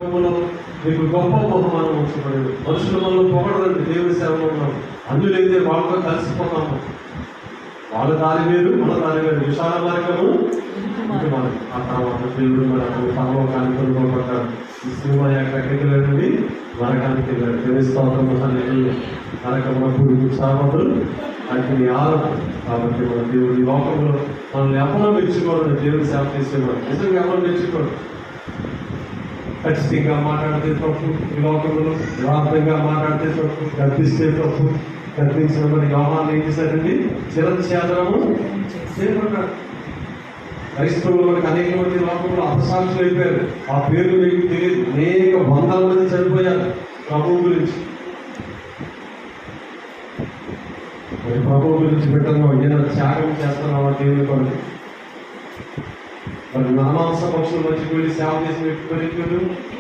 మీకు గొప్ప బహుమానం ఉంచబడింది. మనుషులు మనం పొగడదండి, దేవుడి సేవలో ఉన్నాం. అందులైతే వాళ్ళతో కలిసిపోతాము. వాళ్ళ దారి వేరు, మన దారి వేరు. విశాల మార్గము ఆ తర్వాత దేవుడు మనకు పరలోకానికి కొనుకోబడ్డాడు. ఈ సినిమా ఎక్కడికి వెళ్ళండి, నరకానికి వెళ్ళాడు. తెలుస్తాము నరకంలో పురుగు సామతులు అగ్ని ఆరోగ్యం. కాబట్టి మన దేవుడి లోకంలో మనల్ని ఎవరో మెచ్చుకోవడం, దేవుడి సేవ చేసేవాడు నిజంగా ఎవరు మెచ్చుకోవడం. ఖచ్చితంగా మాట్లాడితే తప్పు, ఈ లోకంలో యథార్థంగా మాట్లాడితే తప్పు, గర్భిస్తే తప్పు. గర్భించిన మరి యోహాన్ని ఏం చేశారండి? చిరఛేదనము చేయబడ్డాడు. క్రైస్తవులు మనకు అనేక మంది లోకంలో అపసాక్షులు అయిపోయారు. ఆ పేర్లు మీకు తెలియదు. అనేక వందల మంది చనిపోయారు ప్రభువు గురించి. మరి ప్రభువు గురించి పెట్టడం ఏదైనా త్యాగం చేస్తున్నావా దేవుని కొరకు? మరి నరమాంస పక్షుల మధ్యకి వెళ్ళి సేవ చేసిన వ్యక్తి